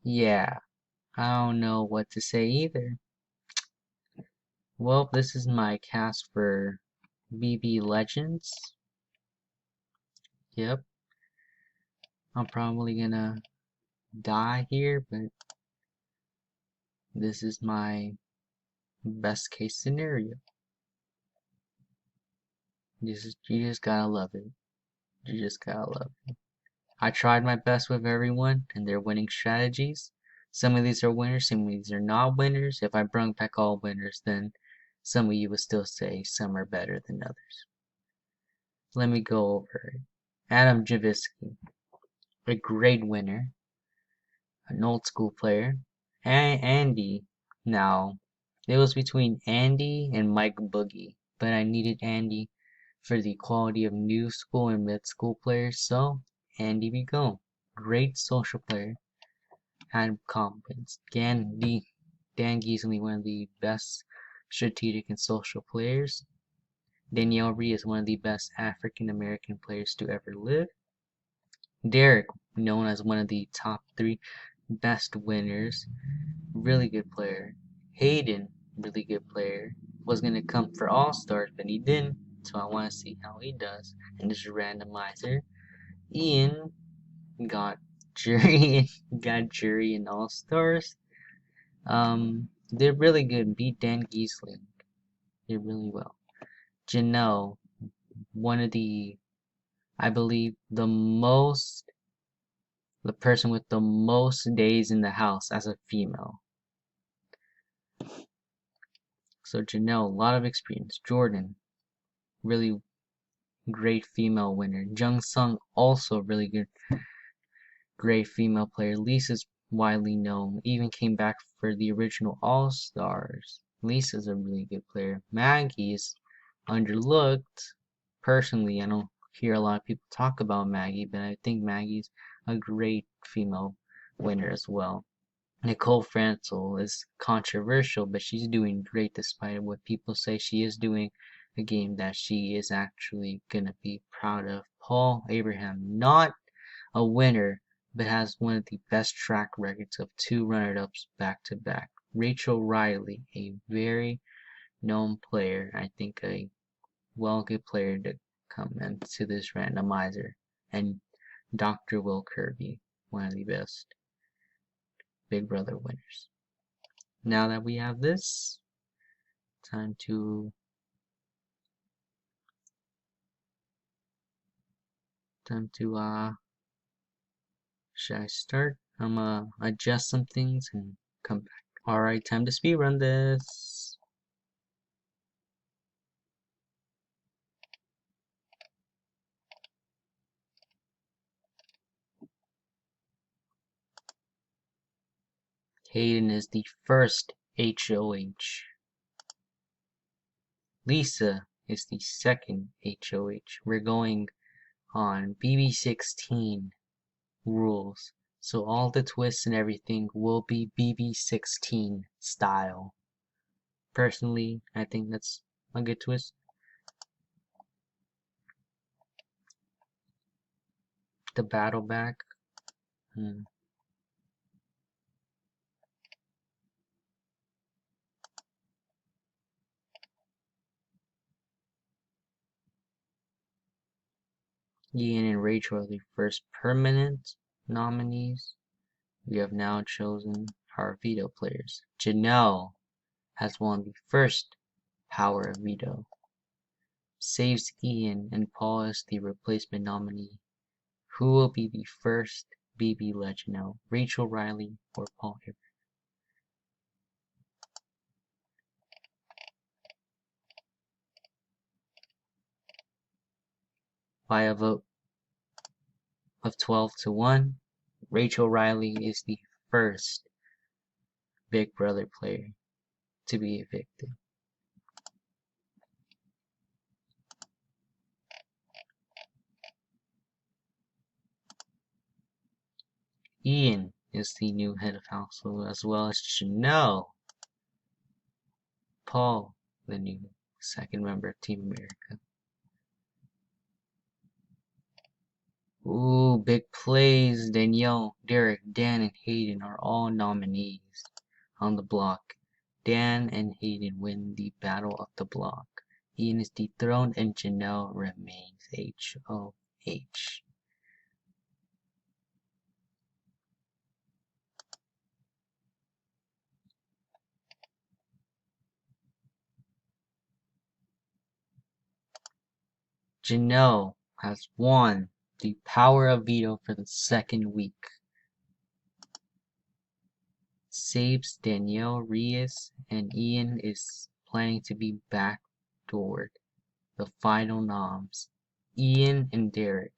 Yeah, I don't know what to say either. Well, this is my cast for BB Legends. Yep, I'm probably gonna die here, but this is my best case scenario. You just gotta love it. You just gotta love it. I tried my best with everyone and their winning strategies. Some of these are winners, some of these are not winners. If I brought back all winners, then some of you would still say some are better than others. Let me go over it. Adam Javisky, a great winner, an old school player. Andy, now, it was between Andy and Mike Boogie, but I needed Andy for the quality of new school and mid school players, so Andy we go. Great social player, had confidence. Dan Geesley, one of the best strategic and social players. Danielle Ree is one of the best African American players to ever live. Derek, known as one of the top 3 best winners, really good player. Hayden, really good player, was gonna come for All Stars, but he didn't, so I want to see how he does in this randomizer. Ian got jury, got jury in All Stars. Did really good. Beat Dan Giesling. Did really well. Janelle, one of the, I believe, the person with the most days in the house as a female. So Janelle, a lot of experience. Jordan, really great female winner. Jung Sung, also really good, great female player. Lisa's widely known, even came back for the original All Stars. Lisa's a really good player. Maggie is underlooked. Personally, I don't hear a lot of people talk about Maggie, but I think Maggie's a great female winner as well. Nicole Francel is controversial, but she's doing great despite what people say. She is doing a game that she is actually going to be proud of. Paul Abraham, not a winner, but has one of the best track records of 2 runner-ups back-to-back. Rachel Riley, a very known player, I think a good player to come into this randomizer. And Dr. Will Kirby, one of the best Big Brother winners. Now that we have this, time to should I start? I'm gonna adjust some things and come back. Alright, time to speedrun this. Hayden is the first HOH. Lisa is the second HOH. We're going on BB16 rules. So all the twists and everything will be BB16 style. Personally, I think that's a good twist. The battle back. Ian and Rachel are the first permanent nominees. We have now chosen our veto players. Janelle has won the first power of veto. Saves Ian and Paul is the replacement nominee. Who will be the first BB legend now? Rachel Riley or Paul Abraham? By a vote of 12-1, Rachel Riley is the first Big Brother player to be evicted. Ian is the new head of household, as well as Janelle. Paul, the new second member of Team America. Ooh, big plays. Danielle, Derek, Dan, and Hayden are all nominees on the block. Dan and Hayden win the Battle of the Block. Ian is dethroned and Janelle remains HOH. Janelle has won the power of veto for the second week. Saves Danielle Reyes and Ian is planning to be backdoored. The final noms. Ian and Derek.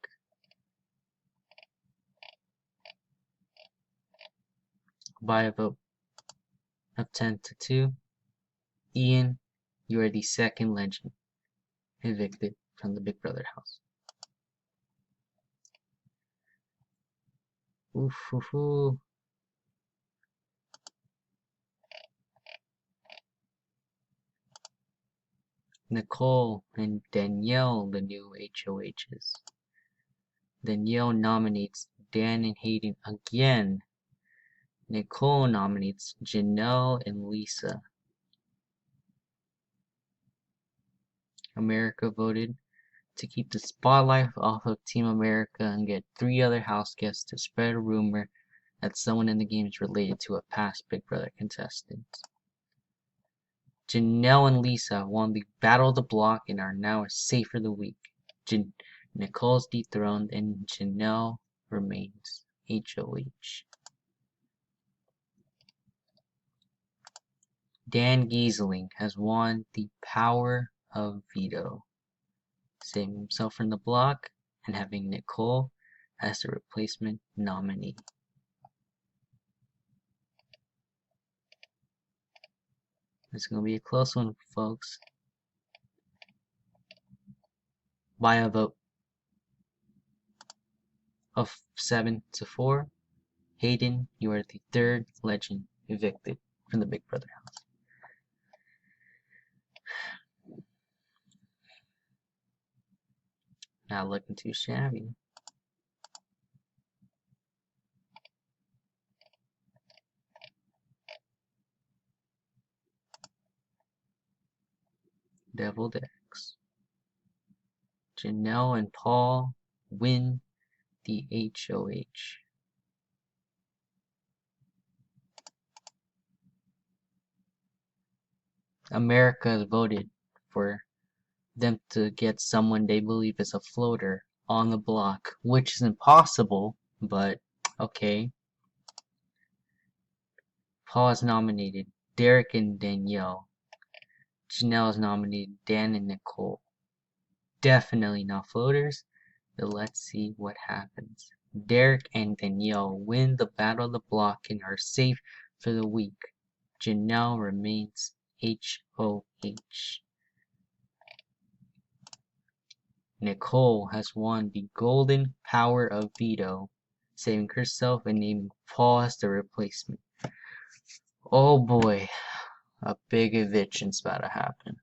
By a vote of 10 to 2, Ian, you are the second legend evicted from the Big Brother house. Oof, oof, oof. Nicole and Danielle, the new HOHs. Danielle nominates Dan and Hayden again. Nicole nominates Janelle and Lisa. America voted to keep the spotlight off of Team America and get 3 other house guests to spread a rumor that someone in the game is related to a past Big Brother contestant. Janelle and Lisa won the Battle of the Block and are now safe for the week. Nicole's dethroned and Janelle remains HOH. Dan Giesling has won the power of veto, saving himself from the block and having Nicole as the replacement nominee. It's going to be a close one, folks. By a vote of 7 to 4, Hayden, you are the third legend evicted from the Big Brother house. Not looking too shabby. Deviled X. Janelle and Paul win the HOH. America has voted for them to get someone they believe is a floater on the block, which is impossible, but okay. Paul is nominated Derek and Danielle. Janelle is nominated Dan and Nicole. Definitely not floaters, but let's see what happens. Derek and Danielle win the Battle of the Block and are safe for the week. Janelle remains HOH. Nicole has won the Golden Power of Veto, saving herself and naming Paul as the replacement. Oh boy, a big eviction's about to happen.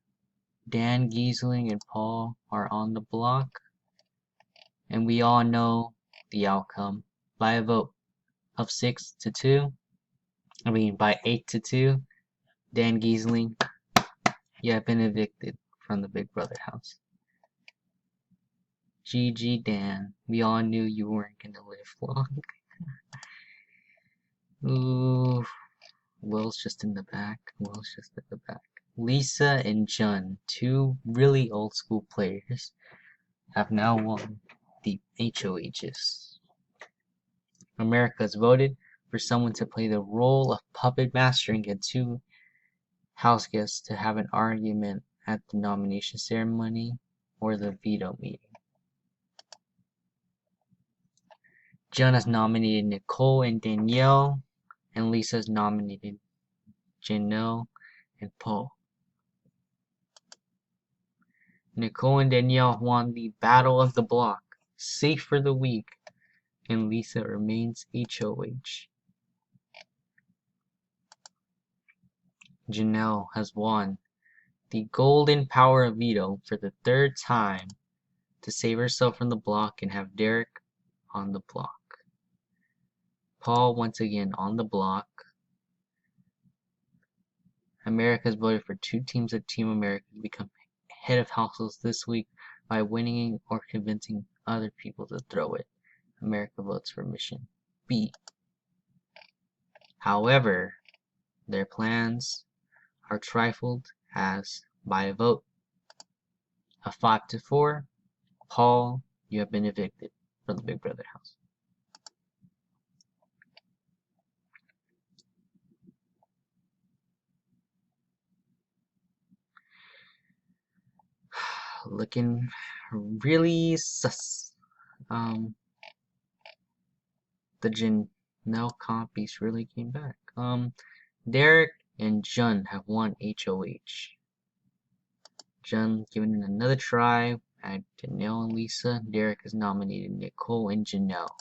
Dan Giesling and Paul are on the block, and we all know the outcome by a vote of 6 to 2. By 8 to 2. Dan Giesling, you have been evicted from the Big Brother house. GG Dan, we all knew you weren't gonna live long. Ooh, Will's just in the back. Lisa and Jun, 2 really old school players, have now won the HOHs. America's voted for someone to play the role of puppet master and get 2 house guests to have an argument at the nomination ceremony or the veto meeting. Jun has nominated Nicole and Danielle, and Lisa's nominated Janelle and Paul. Nicole and Danielle won the Battle of the Block, safe for the week, and Lisa remains HOH. Janelle has won the Golden Power of Veto for the 3rd time to save herself from the block and have Derek on the block. Paul once again on the block. America has voted for 2 teams of Team America to become head of households this week by winning or convincing other people to throw it. America votes for mission B. However, their plans are trifled as by a vote of 5-4, Paul, you have been evicted from the Big Brother house. Looking really sus. The Janelle comp piece really came back. Derek and Jun have won HOH. Jun giving it another try at Janelle and Lisa. Derek has nominated Nicole and Janelle.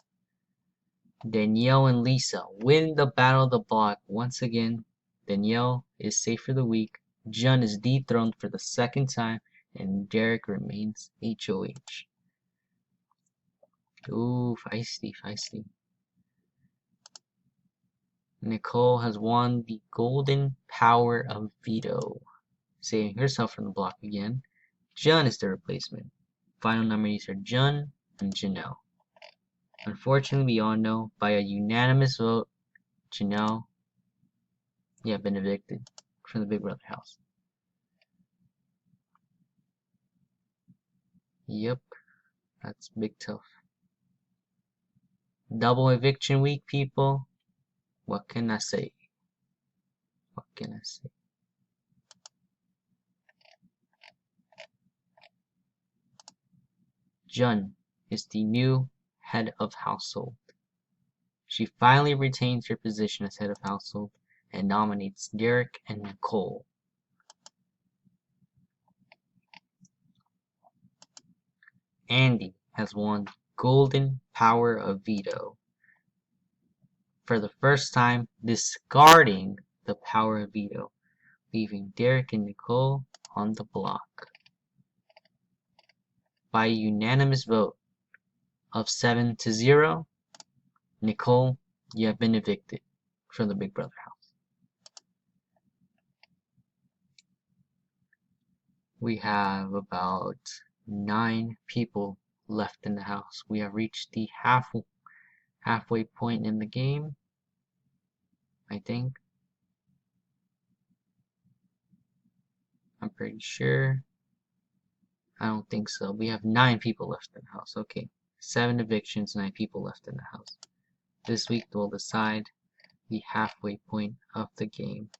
Danielle and Lisa win the battle of the block once again. Danielle is safe for the week. Jun is dethroned for the 2nd time, and Derek remains HOH. Ooh, feisty, feisty. Nicole has won the golden power of veto, saving herself from the block again. Jun is the replacement. Final nominees are Jun and Janelle. Unfortunately, we all know by a unanimous vote, Janelle, you have been evicted from the Big Brother house. Yep, that's big tough. Double eviction week, people. What can I say? What can I say? Jun is the new head of household. She finally retains her position as head of household and nominates Derek and Nicole. Andy has won golden power of veto, for the first time discarding the power of veto, leaving Derek and Nicole on the block. By a unanimous vote of 7-0, Nicole, you have been evicted from the Big Brother house. We have about 9 people left in the house. We have reached the halfway point in the game, I think. I'm pretty sure. I don't think so. We have 9 people left in the house. Okay. 7 evictions, 9 people left in the house. This week we'll decide the halfway point of the game.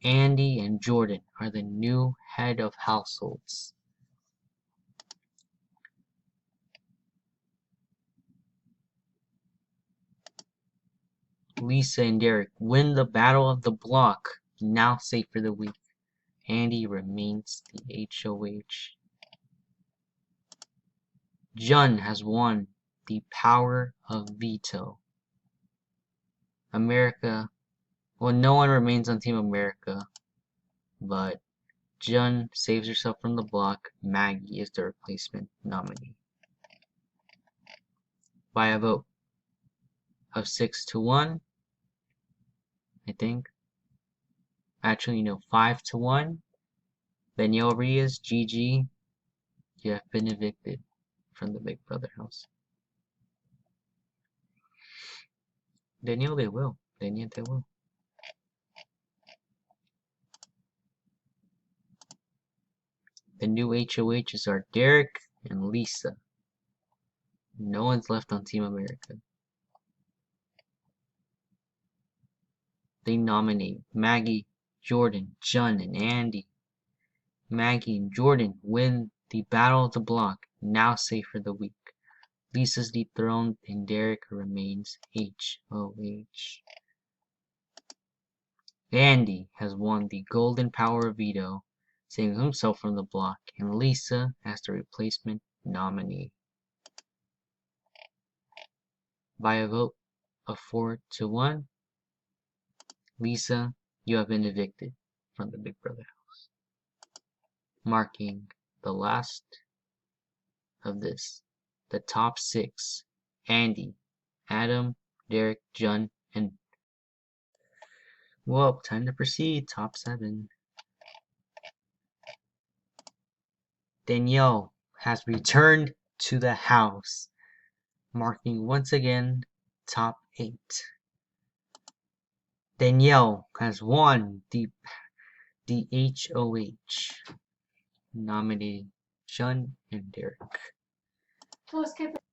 Andy and Jordan are the new head of households. Lisa and Derek win the battle of the block, now safe for the week. Andy remains the HOH. Jun has won the power of veto. America, well, no one remains on Team America, but Jun saves herself from the block. Maggie is the replacement nominee. By a vote of 6-1, I think. Actually, no, 5-1. Danielle Reyes, GG, you have been evicted from the Big Brother house. Danielle, they will. Danielle, they will. The new HOHs are Derek and Lisa. No one's left on Team America. They nominate Maggie, Jordan, Jun, and Andy. Maggie and Jordan win the battle of the block, now safe for the week. Lisa's dethroned and Derek remains HOH. Andy has won the golden power of veto, saving himself from the block, and Lisa as the replacement nominee. By a vote of 4-1, Lisa, you have been evicted from the Big Brother house, marking the last of this, the top 6 Andy, Adam, Derek, John, and... Well, time to proceed. Top 7. Danielle has returned to the house, marking once again top 8. Danielle has won the HOH, nominating John and Derek.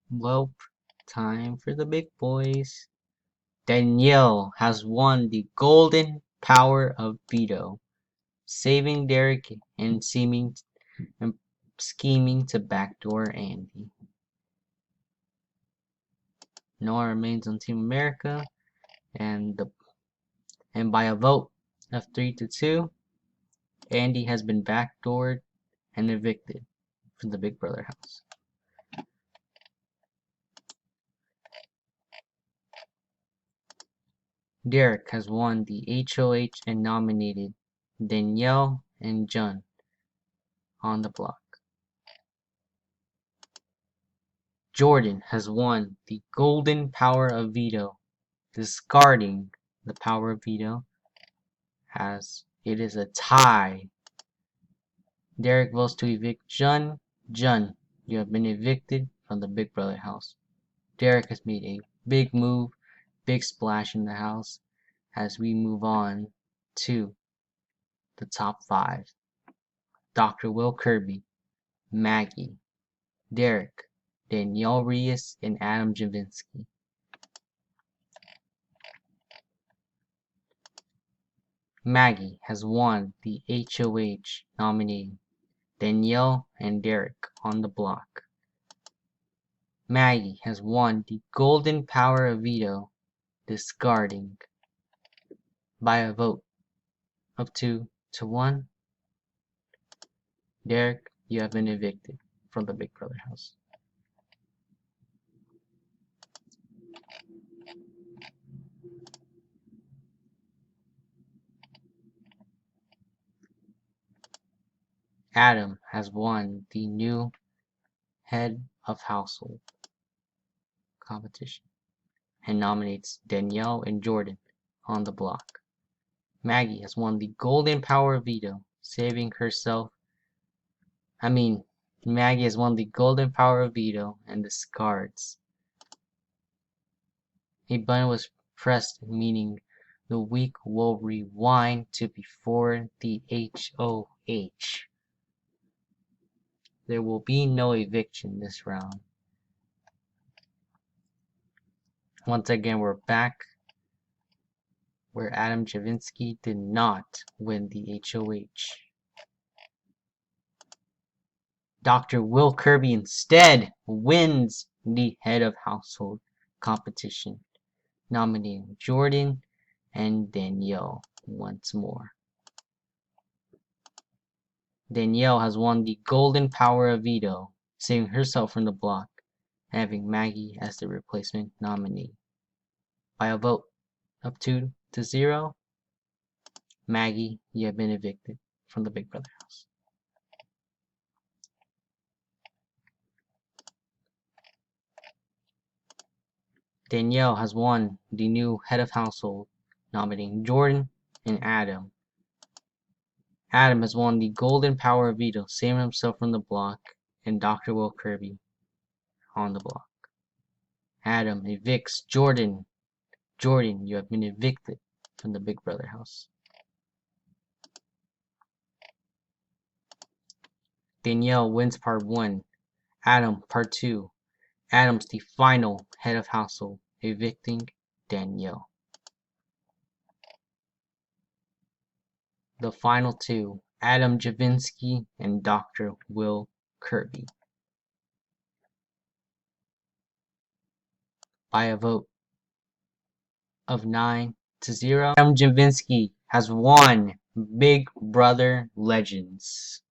Well, time for the big boys. Danielle has won the golden power of veto, saving Derek and scheming to backdoor Andy. Noah remains on Team America, and by a vote of 3-2, Andy has been backdoored and evicted from the Big Brother house. Derek has won the HOH and nominated Danielle and John on the block. Jordan has won the golden power of veto, discarding the power of veto, as it is a tie. Derek votes to evict John. John, you have been evicted from the Big Brother house. Derek has made a big move, big splash in the house, as we move on to the top 5. Dr. Will Kirby, Maggie, Derek, Danielle Reyes, and Adam Javinsky. Maggie has won the HOH, nominating Danielle and Derek on the block. Maggie has won the golden power of veto, discarding by a vote of 2-1. Derek, you have been evicted from the Big Brother house. Adam has won the new head of household competition and nominates Danielle and Jordan on the block. Maggie has won the golden power of veto, saving herself. Maggie has won the golden power of veto and discards. A button was pressed, meaning the week will rewind to before the HOH. There will be no eviction this round. Once again, we're back where Adam Javinsky did not win the HOH. Dr. Will Kirby instead wins the head of household competition, nominating Jordan and Danielle once more. Danielle has won the golden power of veto, saving herself from the block, having Maggie as the replacement nominee. By a vote of 2-0, Maggie, you have been evicted from the Big Brother house. Danielle has won the new head of household, nominating Jordan and Adam. Adam has won the golden power of veto, saving himself from the block, and Dr. Will Kirby on the block. Adam evicts Jordan. Jordan, you have been evicted from the Big Brother house. Danielle wins part 1. Adam part 2. Adam's the final head of household, evicting Danielle. The final 2, Adam Javinsky and Dr. Will Kirby. By a vote of 9-0, Adam Javinsky has won Big Brother Legends.